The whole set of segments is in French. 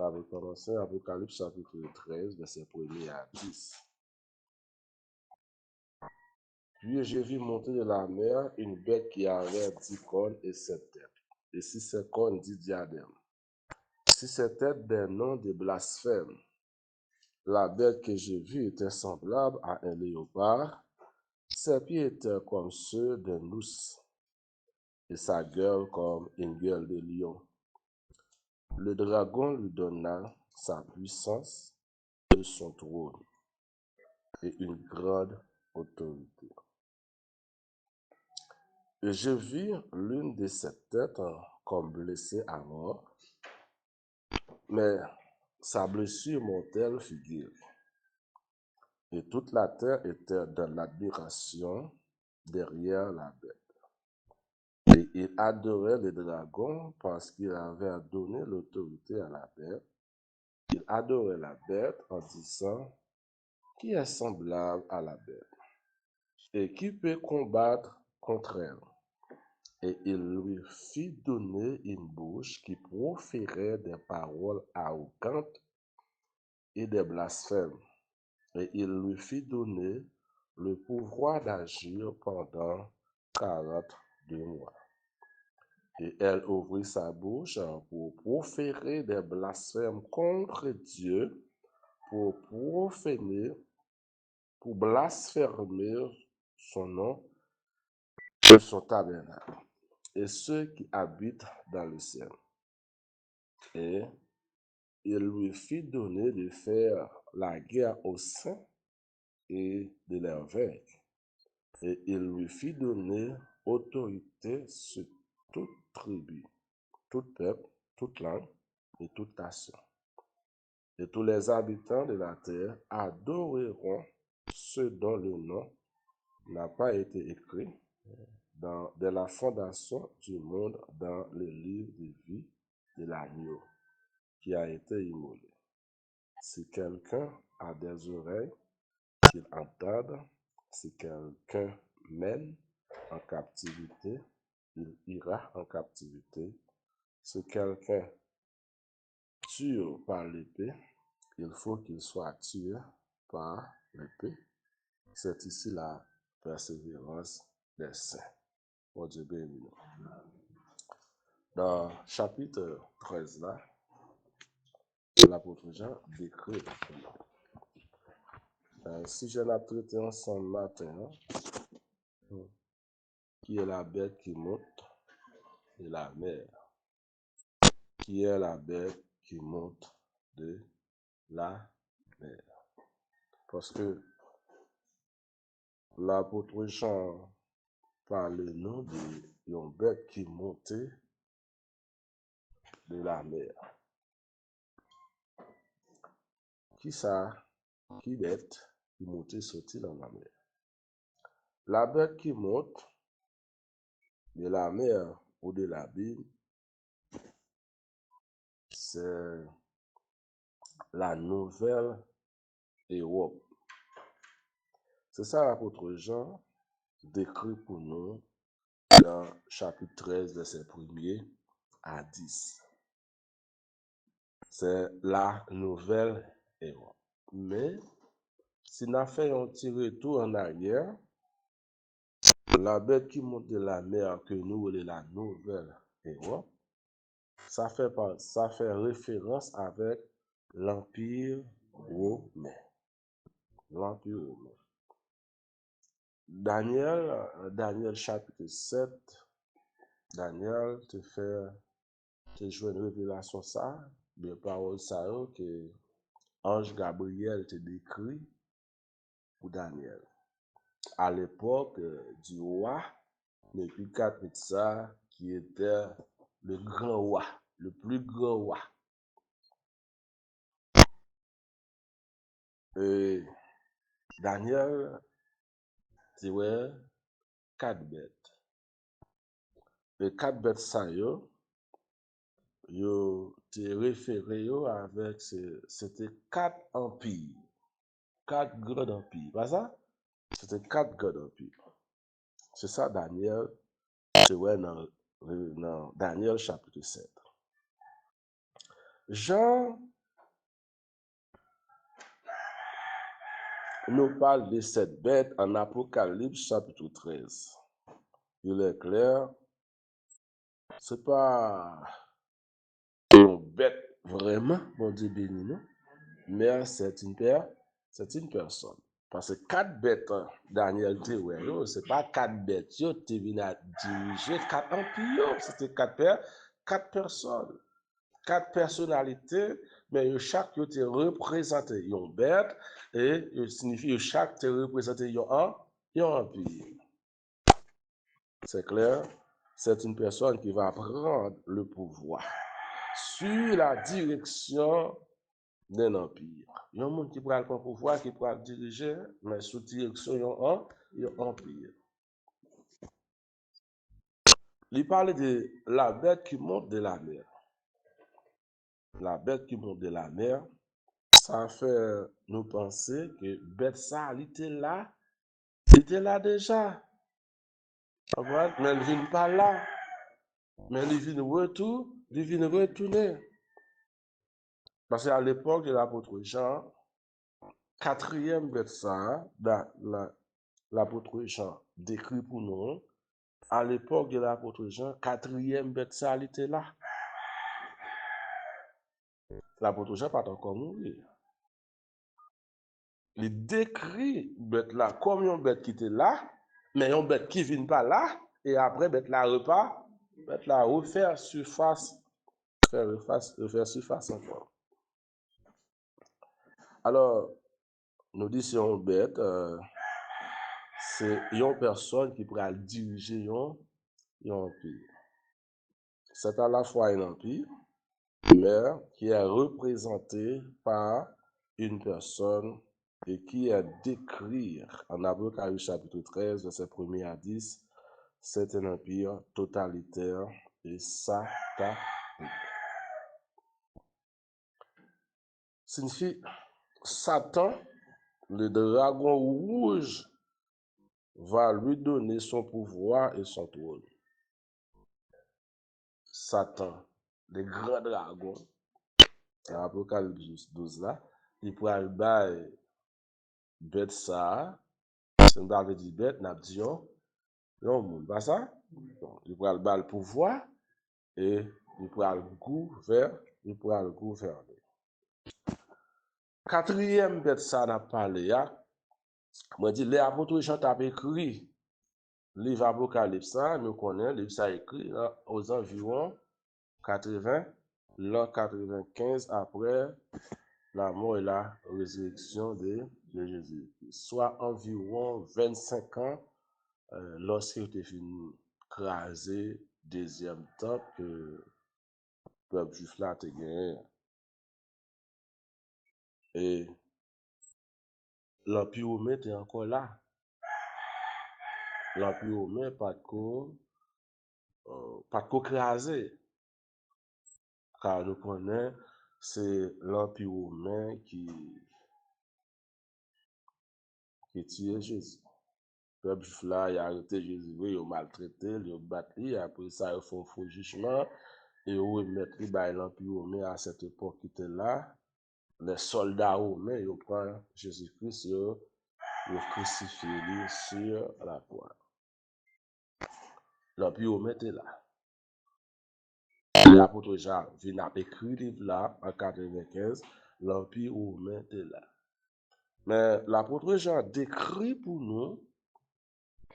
On va commencer Apocalypse chapitre 13, verset 1er à 10. Puis j'ai vu monter de la mer une bête qui avait 10 cornes et 7 têtes, et 6 cornes 10 diadèmes. 6 têtes des noms de blasphème. La bête que j'ai vue était semblable à un léopard. Ses pieds étaient comme ceux d'un ours, et sa gueule comme une gueule de lion. Le dragon lui donna sa puissance de son trône et une grande autorité. Et je vis l'une de ses têtes comme blessée à mort, mais sa blessure mortelle fut guérie. Et toute la terre était dans l'admiration derrière la bête. Et il adorait le dragon parce qu'il avait donné l'autorité à la bête. Il adorait la bête en disant, qui est semblable à la bête et qui peut combattre contre elle? Et il lui fit donner une bouche qui proférait des paroles arrogantes et des blasphèmes. Et il lui fit donner le pouvoir d'agir pendant 42 mois. Et elle ouvrit sa bouche pour proférer des blasphèmes contre Dieu, pour blasphémer son nom et son tabernacle, et ceux qui habitent dans le ciel. Et il lui fit donner de faire la guerre aux saints et de les vaincre. Et il lui fit donner autorité sur toute tribu, tout peuple, toute langue et toute nation. Et tous les habitants de la terre adoreront ceux dont le nom n'a pas été écrit dès la fondation du monde dans le livre de vie de l'agneau qui a été immolé. Si quelqu'un a des oreilles, qu'il entende. Si quelqu'un mène en captivité, il ira en captivité. Si quelqu'un tue par l'épée, il faut qu'il soit tué par l'épée. C'est ici la persévérance des saints. Bon Dieu béni. Dans chapitre 13, là, l'apôtre Jean décrit si je l'ai traité ensemble matin, qui est la bête qui monte de la mer? Qui est la bête qui monte de la mer? Parce que l'apôtre Jean parle nous d'une bête qui montait de la mer. Qui ça? Qui bête qui montait sorti dans la mer? La bête qui monte de la mer ou de la Bible, c'est la nouvelle Europe. C'est ça l'apôtre Jean décrit pour nous dans chapitre 13, verset 1er à 10. C'est la nouvelle Europe. Mais, si nous faisons un petit retour en arrière, la bête qui monte de la mer que nous voulons la nouvelle Europe, ça fait référence avec l'Empire romain. L'Empire romain. Daniel chapitre 7, Daniel te joue une révélation ça, de paroles ça que Ange Gabriel te décrit pour Daniel. À l'époque du roi Nebuchadnezzar, qui était le grand roi, le plus grand roi. Et Daniel, tu vois, 4 bêtes. Les 4 bêtes, ça, yo te référé avec, c'était 4 empires. 4 grands empires. Pas ça? C'était 4 grands empires. C'est ça, Daniel, tu vois, dans Daniel chapitre 7. Jean nous parle de cette bête en Apocalypse chapitre 13. Il est clair, c'est pas une bête vraiment, bon Dieu béni, non? Mais c'est une personne. Parce que 4 bêtes, Daniel te ouais, c'est pas 4 bêtes, yo te venu à diriger 4 empires, c'était 4 personnes, 4 personnalités, mais chaque yo te représenté une bête et signifie chaque te représenté un empire. C'est clair, c'est une personne qui va prendre le pouvoir sur la direction d'un empire. Il y a un monde qui prend le pouvoir, qui prend diriger, mais sous direction d'un empire. Il parle de la bête qui monte de la mer. La bête qui monte de la mer, ça fait nous penser que bête ça, il était là déjà. Mais il ne vient pas là. Mais il vient retourner. Parce qu'à l'époque de l'apôtre Jean, 4e bête ça, l'apôtre Jean décrit pour nous, à l'époque de l'apôtre Jean, 4e bête ça, il était là. L'apôtre Jean pas encore mourir. Il décrit bête là comme une bête qui était là, mais une bête qui vient pas là, et après bête là repart, bête là refaire surface, refaire surface encore. Alors, nous disons bête, c'est une personne qui pourra diriger un empire. C'est à la fois un empire, mais qui est représenté par une personne et qui est décrit en Apocalypse chapitre 13, verset 1er à 10, c'est un empire totalitaire et satanique. Signifie Satan, le dragon rouge, va lui donner son pouvoir et son trône. Satan, le grand dragon, dans Apocalypse 12 là, il pourra le bailler bête ça, c'est nous avons dit bête, n'a dit non, monde, pas ça? Il pourra le bailler le pouvoir et il pourra le gouverner. 4e bête ça n'a parlé ya. Moi dit les apôtres Jean t'a écrit livre Apocalypse ça, nous connaissons livre ça écrit aux environs 80, l'an 95 après la mort et la résurrection de Jésus. Soit environ 25 ans lorsqu'il était fini craser deuxième temple que le peuple juif là a gagné. Et l'Empire romain était encore là. L'Empire romain pas de craser. Car nous connaissons, c'est l'Empire romain qui tuait Jésus. Le peuple juif là, il a arrêté Jésus, il a maltraité, il a battu, après ça, il fait un faux jugement, et il remettre l'Empire romain à cette époque qui était là. Les soldats romains, ils prennent Jésus-Christ, ils crucifient sur la croix. L'Empire romain était là. L'apôtre Jean vient à écrire le livre là en 95, l'Empire romain était là. Mais l'apôtre Jean décrit pour nous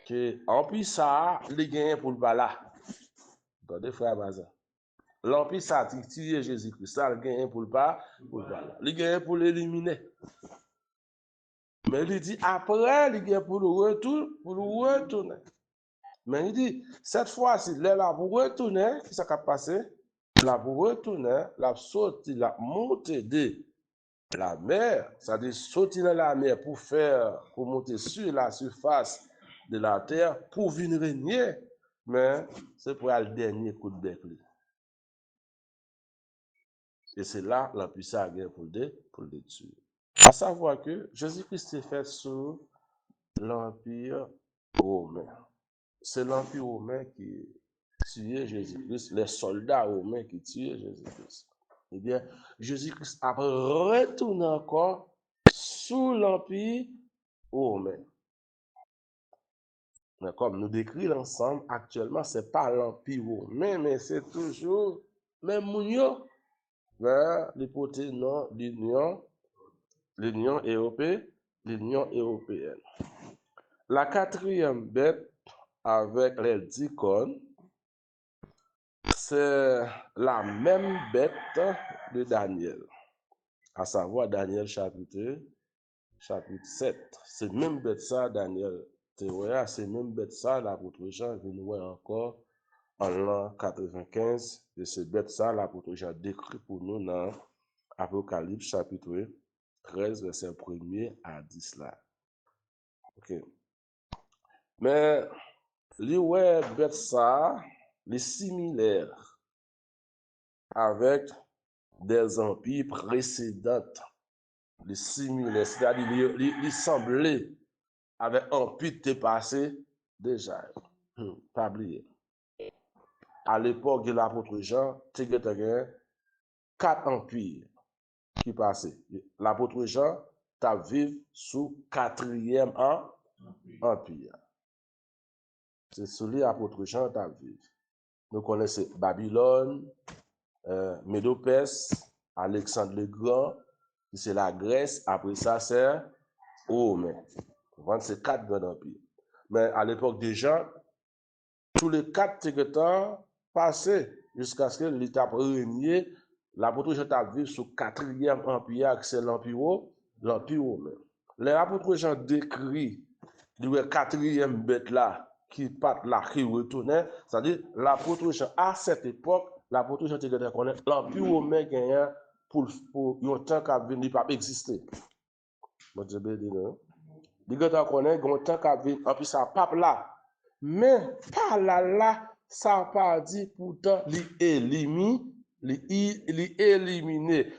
que l'empire ça, il gagne pour le bas là. Attendez, frère Bazin. L'empire ça, il tue Jésus-Christ, ça, il gagne pour le bas là. Il gagne pour l'éliminer. Mais il dit après, il gagne pour le retourner. Mais il dit, cette fois-ci, là, pour retourner, qu'est-ce qui a passé? Là, pour retourner, la sortie, la montée de la mer, c'est-à-dire sortir dans la mer pour monter sur la surface de la terre, pour venir régner, mais c'est pour le dernier coup de bec. Et c'est là la puissance pour le détruire. À savoir que Jésus-Christ est fait sous l'Empire romain. C'est l'Empire romain qui tuait Jésus-Christ, les soldats romains qui tuaient Jésus-Christ. Eh bien, Jésus-Christ a retourné encore sous l'Empire romain. Mais comme nous décrivons ensemble, actuellement, ce n'est pas l'Empire romain, mais c'est toujours même Mounio vers l'hypothèse non l'Union européenne. La quatrième bête avec les 10 cornes, c'est la même bête de Daniel, à savoir Daniel chapitre 7. C'est même bête ça, Daniel. C'est même bête ça, l'apôtre Jean vient nous voir encore en l'an 95. Et c'est bête ça, l'apôtre Jean décrit pour nous dans Apocalypse chapitre 13, verset 1er à 10 là. Ok. Mais, li ouais bête ça, les similaires avec des empires précédents, les similaires, c'est-à-dire les semblaient avec un empire qui passé déjà. Pas oublier. À l'époque de l'apôtre Jean, tu as 4 empires qui passaient. L'apôtre Jean, tu vécu sous 4e empire. C'est celui l'apôtre Jean, tu vécu. Nous connaissons Babylone, Médopès, Alexandre le Grand, c'est la Grèce, après ça c'est Rome. C'est 4 grands empires. Mais à l'époque des gens, tous les 4 territoires passaient jusqu'à ce que l'État régné. L'apôtre Jean a vu sous 4e empire, c'est l'empire romain. L'apôtre Jean décrit le 4e bête là, qui part là, qui retournait, c'est-à-dire l'apôtre Jean, à cette époque, l'apôtre Jean te connaît l'empire romain gagnant pour un temps qui a venu, pas exister. Bon Dieu béni, non? Il y a un temps qui a venu, en plus ça pape là. Mais par là, ça n'a pas dit pourtant l'éliminer.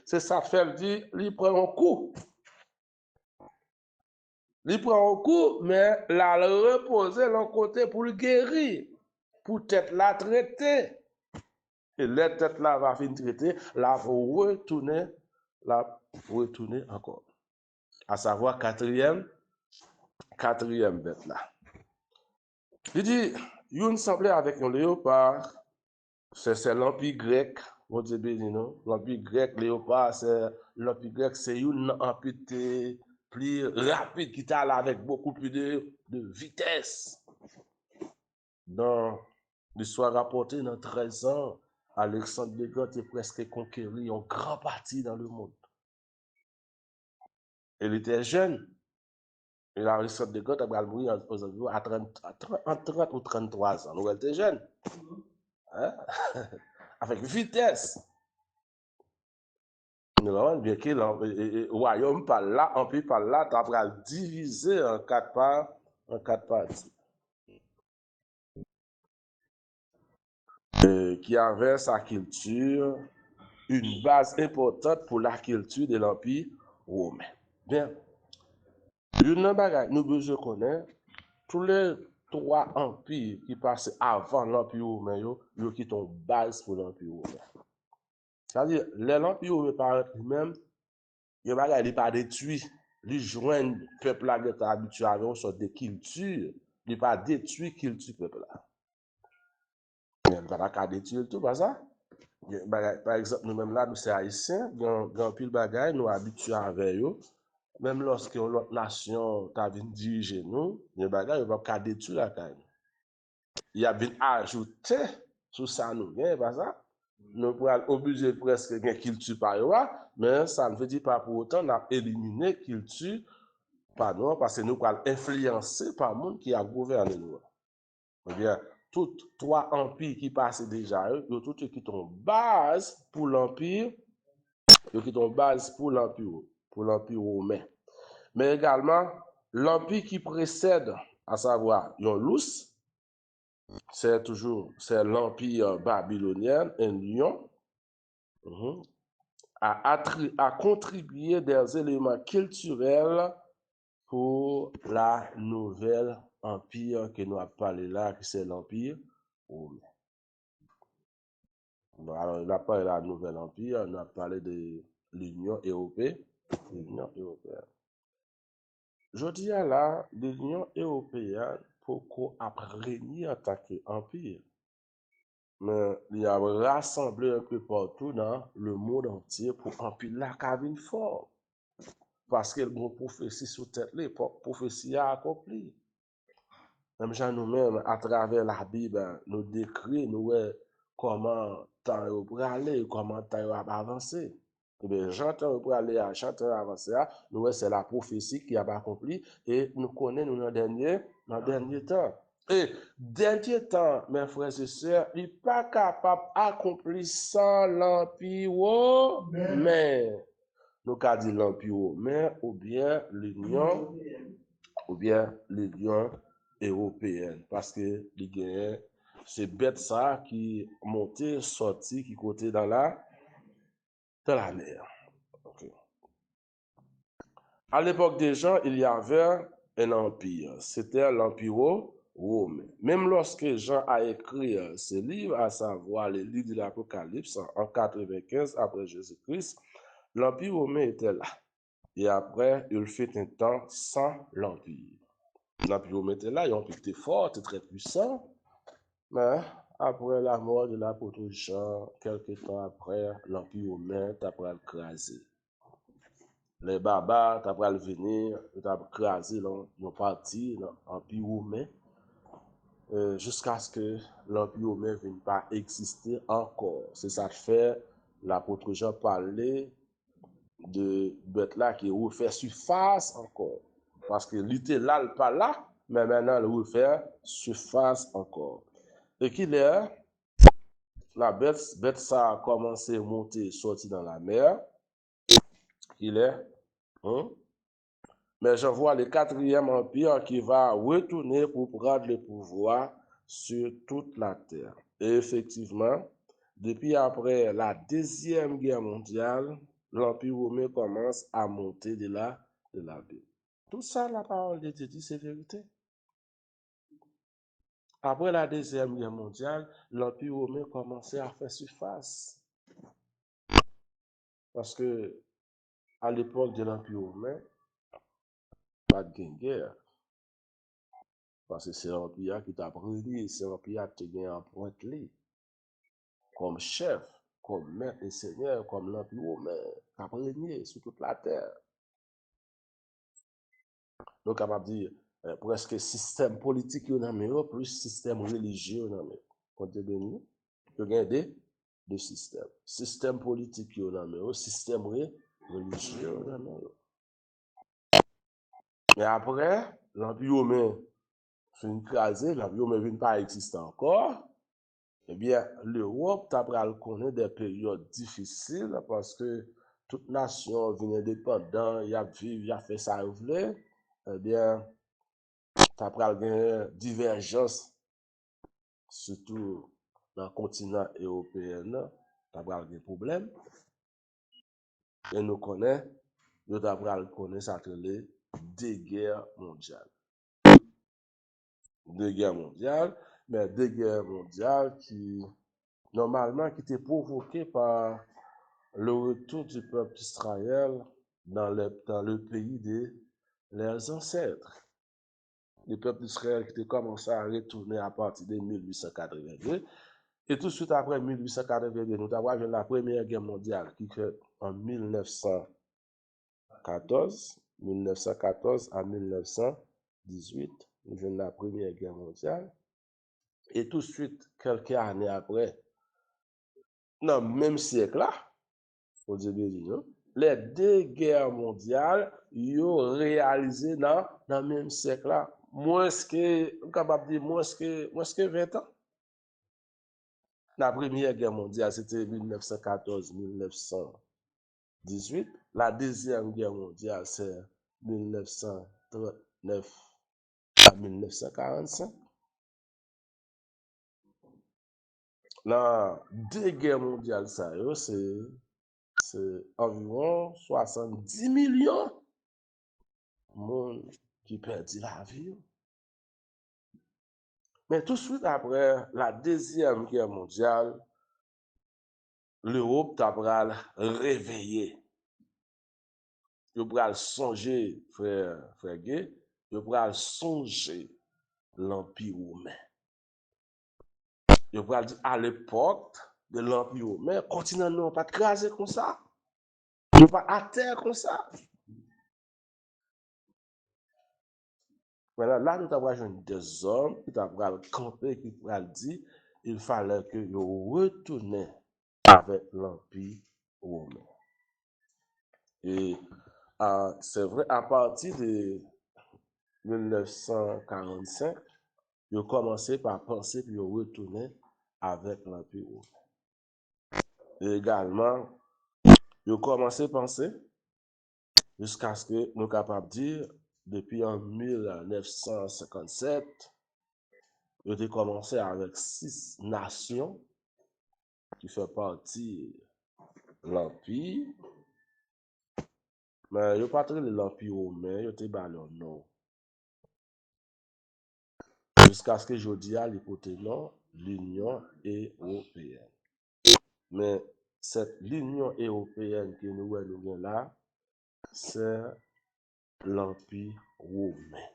C'est ça fait dire, il prend un coup. Il prend un coup, mais là, le reposer l'autre côté pour le guérir, pour tête la traiter. Et la tête là va finir traiter, là, faut retourner encore. À savoir quatrième bête là. Il dit, il semblait avec un léopard, c'est l'empire grec, on dit béni, non? L'empire grec, léopard, c'est l'empire grec, c'est un empire plus rapide qui t'a avec beaucoup plus de vitesse. Dans l'histoire rapportée dans 13 ans, Alexandre le Grand est presque conquéri en grande partie dans le monde. Il était jeune. Et Alexandre le Grand a mouru à 30 ou 33 ans. Nous, elle était jeune. Hein? Avec vitesse. Bien que le royaume par là, empire par là, tu as divisé en 4 parties. Qui avait sa culture, une base importante pour la culture de l'empire romain. Bien. Une bagage, nous besoin connaître tous les 3 empires qui passaient avant l'empire romain, ils qui ont une base pour l'empire romain. C'est-à-dire, l'empire romain par lui-même, il n'est pas détruit. Il joint le peuple là qui est habitué à une sorte de culture. Il n'est pas détruit la culture du peuple là. Il n'est pas détruire tout, pas ça. Par exemple, nous-mêmes là, nous sommes haïtiens, grand pile bagaille, nous habitués avec eux. Même lorsque l'autre nation t'a venu diriger nous, il n'y a pas détruire la caille. Il y a bien ajouté sur ça nous, pas ça. Nous pourrons obliger presque une culture par là, mais ça ne veut dire pas pour autant qu'on a éliminé la culture par nous, parce que nous pourrons influencer par le monde qui a gouverné nous. Eh bien, tous 3 empires qui passent déjà, eux, tous qui ont base pour l'empire, qui ont base pour l'empire romain. Mais également, l'empire qui précède, à savoir Yonlous, c'est l'empire babylonien, un lion, a contribué des éléments culturels pour la nouvelle empire que nous avons parlé là, qui c'est l'empire romain. Bon, alors, il a parlé de la Nouvelle Empire, on a parlé de l'Union européenne. L'Union européenne. Je dis à là, l'Union européenne, pourquoi a régné en tant qu'empire, mais il a rassemblé un peu partout dans le monde entier pour empire la cabine fort. Parce que le prophétie sous tête, l'époque, prophétie a accompli. Même gens nous-mêmes, à travers la Bible, nous décrit, nous comment temps pour aller, comment temps va avancer. Eh bien, j'entends pour aller à j'entends avancer, nous c'est la prophétie qui a accompli et nous connaissons nous dans le dernier temps. Et dernier temps, mes frères et sœurs, il n'est pas capable d'accomplir sans l'empire, mais nous avons dit l'empire, mais ou bien l'Union européenne. Parce que c'est bête ça qui montait, sorti, qui côté dans la mer. Okay. À l'époque des gens, il y avait un empire. C'était l'empire romain. Même lorsque Jean a écrit ce livre, à savoir les livres de l'Apocalypse, en 95 après Jésus-Christ, l'empire romain était là. Et après, il fait un temps sans l'empire. L'empire romain était là, ils ont été forts, très puissants. Mais après la mort de l'apôtre Jean, quelques temps après, l'empire romain t'a crasé. Les barbares t'a venir, t'a crasé dans partie l'empire romain, jusqu'à ce que l'empire romain ne vienne pas exister encore. C'est ça qui fait l'apôtre Jean parlait de bête là qui refait surface encore. Parce que littéral pas là, mais maintenant il refait surface encore. Et qu'il est, la bête ça a commencé à monter, sortir dans la mer. Il est, hein? Mais je vois le quatrième empire qui va retourner pour prendre le pouvoir sur toute la terre. Et effectivement, depuis après la Deuxième Guerre mondiale, l'Empire romain commence à monter de la Bible. Tout ça, la parole de Dieu dit, c'est vérité. Après la Deuxième Guerre mondiale, l'Empire romain commençait à faire surface. Parce que à l'époque de l'Empire romain, pas de guerre. Parce que c'est l'Empire qui t'a brûlé, c'est l'Empire qui t'a gagné en pointe comme chef, comme maître et seigneur, comme l'Empire romain, qui a régné sur toute la terre. Donc, capable de dire, presque système politique, plus système religieux, compte béni, il y a deux systèmes. Système politique, système religieux, mais après, l'Empire romain fin crasé, l'Empire romain ne vient pas exister encore. Eh bien, l'Europe t'a connaît des périodes difficiles parce que toute nation vient indépendant, il a fait ça, il voulait. Eh bien, t'as gagné divergence, surtout dans le continent européen, t'as des problèmes. Et nous connaissons, nous t'as connaître ça que les deux guerres mondiales. Deux guerres mondiales, mais deux guerres mondiales qui, normalement, qui étaient provoquées par le retour du peuple d'Israël dans le pays de leurs ancêtres. Le peuple d'Israël qui a commencé à retourner à partir de 1882. Et tout de suite après 1882, nous avons eu la Première Guerre mondiale qui fait en 1914, 1914 à 1918. Nous avons la Première Guerre mondiale. Et tout de suite, quelques années après, dans le même siècle-là, au début du les deux guerres mondiales, ils ont réalisé dans le même siècle-là. Moins que, capable de dire, moins que 20 ans. La Première Guerre mondiale, c'était 1914-1918. La Deuxième Guerre mondiale, c'est 1939 à 1945. La deux guerres mondiales, ça, c'est environ 70 millions de monde qui perdit la vie. Mais tout de suite après la Deuxième Guerre mondiale, l'Europe t'a pral réveillé. Yo pral songer, frère Gay, yo pral songer l'Empire romain. Yo pral dire à l'époque de l'Empire romain, continent non pas crasé comme ça. Yo pas à terre comme ça. Voilà, là, nous avons des hommes qui ont campé, qui ont dit il fallait que nous retournions avec l'Empire romain. Et c'est vrai, à partir de 1945, ils ont commencé par penser qu'ils retournaient avec l'Empire romain. Et également, ils ont commencé à penser jusqu'à ce que nous sommes capables de dire, depuis en 1957, ils ont commencé avec 6 nations qui font partie de l'Empire. Mais ils n'ont pas traité l'Empire romain, ils ont été leur nom. Jusqu'à ce que je dise à l'hypothèse l'Union européenne. Mais cette l'Union européenne que nous avons là, c'est l'Empire romain.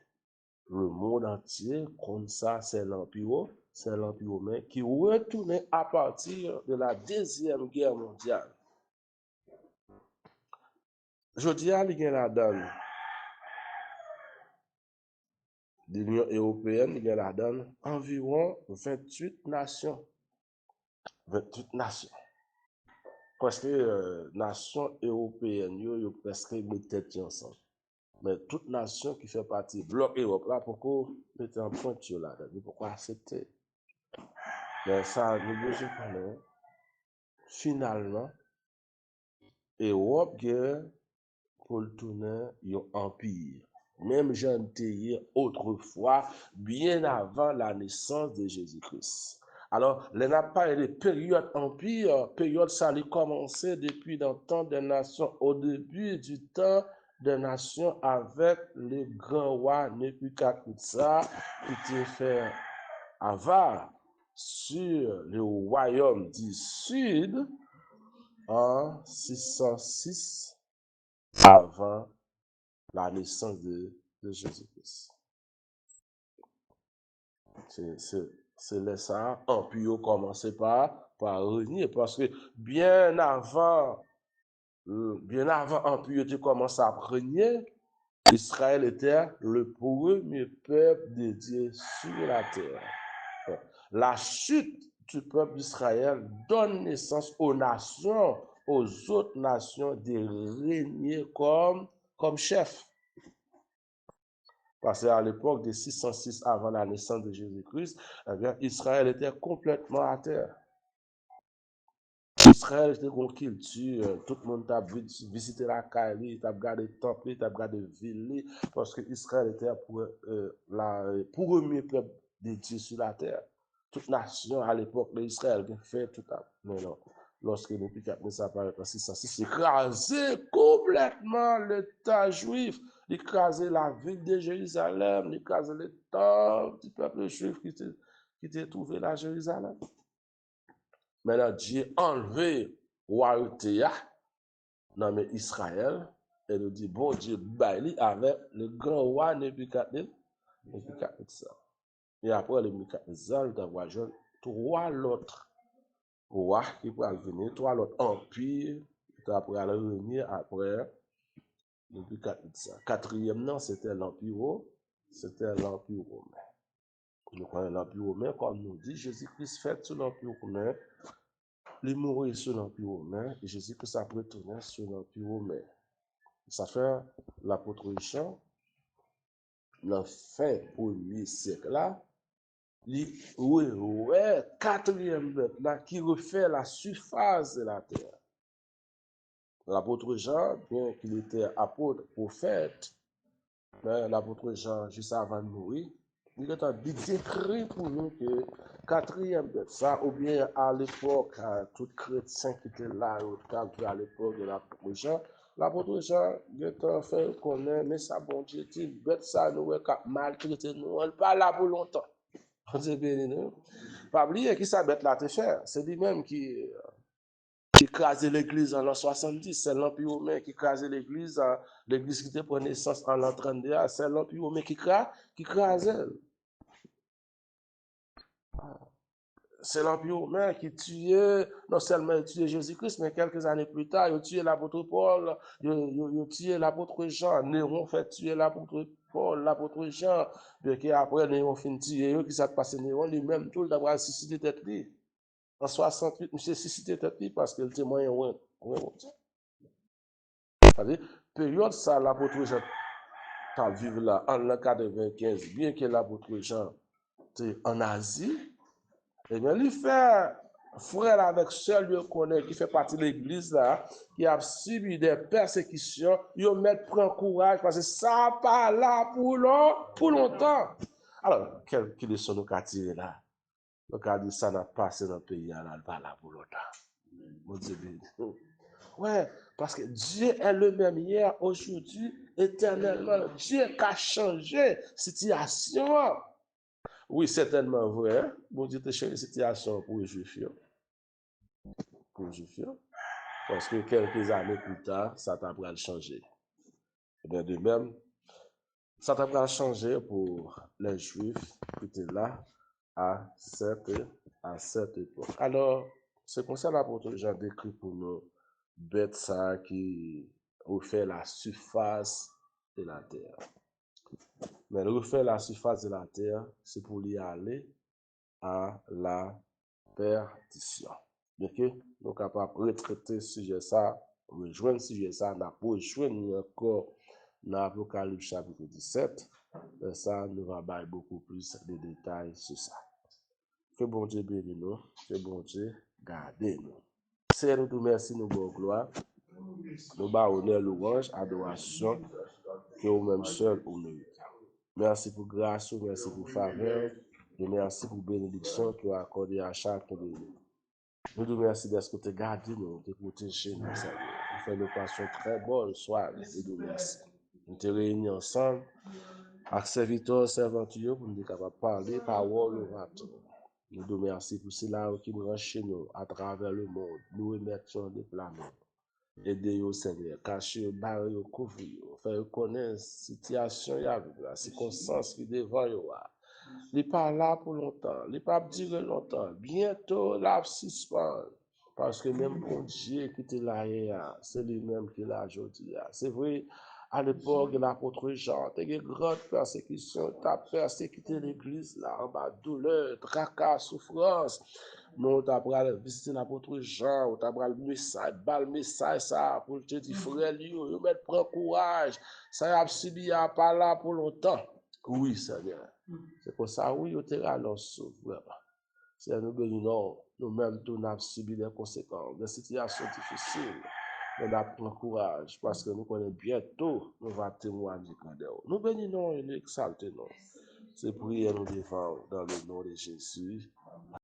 Le monde entier, comme ça, c'est l'Empire romain qui retournait à partir de la Deuxième Guerre mondiale. Je dis à la donne. L'Union européenne, il y a la donne environ 28 nations. 28 nations. Parce que nations européennes, ils ont presque mis tête ensemble. Mais toute nation qui fait partie du bloc Europe, là, pourquoi mettre en pointure là, pourquoi accepter? Mais ça, nous besoin connaître. Finalement, Europe, pour le tourner, il y a un empire. Même j'en étais autrefois, bien avant la naissance de Jésus-Christ. Alors, les n'a pas de période empire, période ça a commencé depuis le temps des nations, au début du temps des nations avec le grand roi Nebuchadnezzar qui était fait avoir sur le royaume du sud en 606 avant la naissance de Jésus-Christ. C'est là ça, empire commencé par régner, parce que bien avant empire de commencer à régner, Israël était le premier peuple de Dieu sur la terre. La chute du peuple d'Israël donne naissance aux nations, aux autres nations de régner comme chef. Parce qu'à l'époque de 606 avant la naissance de Jésus-Christ, eh bien, Israël était complètement à terre. Israël était une culture, tout le monde a visité la Cali, il a regardé le temple, il a regardé la ville, parce que Israël était pour le premier peuple de Dieu sur la terre. Toute nation à l'époque d'Israël fait tout ça. Mais non, lorsque Nebuchadnezzar apparaît en 606, écrasé complètement l'État juif, écrasé la ville de Jérusalem, écrasé le temple du peuple juif qui était trouvé là à Jérusalem. Maintenant, Dieu a enlevé royauté dans Israël et nous dit, bon Dieu, baili avec le grand roi Nebuchadnezzar. Et après le Nebuchadnezzar, nous avons joué 3 autres rois qui pourraient venir, 3 autres empires qui pourraient revenir après Nebuchadnezzar. 4e nom, c'était l'empire romain. Nous connaissons l'empire romain, comme nous dit, Jésus-Christ fait sur l'empire romain. Il mourit sur l'Empire romain et Jésus-Christ a retourné sur l'Empire romain. Ça fait l'apôtre Jean, dans fin 1er siècle là, ouais, 4e bête là, qui refait la surface de la terre. L'apôtre Jean, bien qu'il était apôtre, prophète, mais l'apôtre Jean, juste avant de mourir, il a décrit pour nous que 4e bête, ça, ou bien à l'époque, tout chrétien qui était là, à l'époque de l'apôtre Jean, il a fait connaître, mais ça, bon Dieu, bête ça, nous, maltraité, nous, on n'est pas là pour longtemps. On dit bien, nous. Pas oublier qui ça bête là te faire, c'est lui-même qui qui crasait l'église en l'an 70, c'est l'Empire romain qui crasait l'église qui était pris naissance en l'an 32, c'est l'Empire romain qui crasait. C'est l'Empire romain qui tuait, non seulement tué Jésus-Christ, mais quelques années plus tard, il a tué l'apôtre Paul, il a tué l'apôtre Jean, Néron fait tuer l'apôtre Paul, l'apôtre Jean, puis après Néron fin tuer, qui s'est passé Néron, lui-même, tout le temps, suscité tête lui. En 68, monsieur suscité tête lui parce que le témoin est loin. C'est-à-dire, période ça, l'apôtre Jean t'a vécu là, en l'an 95, bien que l'apôtre Jean était en Asie, eh bien, lui fait frère avec seul lui connaît qui fait partie de l'église là, qui a subi des persécutions, il met prend courage parce que ça pas là pour longtemps. Alors, quelle leçon nous avons tiré là? Nous avons dit ça n'a pas passé dans le pays là, pas là pour longtemps. Mon Dieu béni. Ouais, parce que Dieu est le même hier, aujourd'hui, éternellement. Dieu qui a changé la situation. Oui, certainement vrai. Bon Dieu t'a changé la situation pour les Juifs. Pour les Juifs. Parce que quelques années plus tard, ça t'a changé. Et bien de même, ça t'a changé pour les Juifs qui étaient là à cette époque. Alors, c'est comme ça l'apôtre Jean décrit pour nous bête ça qui refait la surface de la terre. Mais refaire la surface de la terre, c'est pour y aller à la perdition. Donc, nous sommes capables de retraiter ce sujet ça, rejoindre ce sujet ça, n'a pas rejoindre encore dans l'Apocalypse chapitre 17. Et ça, nous va avoir beaucoup plus de détails sur ça. Que bon Dieu bénisse nous, que bon Dieu garde nous. Seigneur, nous merci, nous bonne gloire. Nous bas honneur, louange, adoration, que vous-même seul vous méritez. Merci pour grâce, merci pour faveur, et merci pour bénédiction que vous accordez à chacun de nous. Nous vous remercions d'être que tu gardes nous, de protéger nous, Seigneur. Nous faisons une passion très bonne soir, et nous merci. Nous te réunis ensemble, avec serviteurs, servantes, pour nous être capables de parler, parole, orateur. Nous vous remercions pour cela qui nous rend chez nous, à travers le monde. Nous remettons des planètes. Aidez-vous, Seigneur, cachez, barrez, couvrez, faire connaître la situation, la circonstance qui devant vous. Il n'est pas là pour longtemps, il n'est pas durer longtemps. Bientôt, la suspend. Parce que même pour Dieu qui était là hier, c'est lui-même qui est là aujourd'hui. C'est vrai, à l'époque de l'apôtre Jean, il y a une grande persécution, tu as persécuté l'église là, en bas, douleur, tracas, souffrance. Nous avons visité l'apôtre Jean, nous avons le message, ça, pour te dire, frère, nous mettre prendre courage, ça a subi pas là pour longtemps. Oui, Seigneur. C'est pour ça, oui, nous te annonçons, vraiment. Seigneur, nous bénissons, nous-mêmes, nous avons subi des conséquences, des situations difficiles. Nous avons courage, parce que nous connaissons bientôt, nous allons témoigner de vous. Nous bénissons et nous exaltons. C'est prier nous défendre dans le nom de Jésus.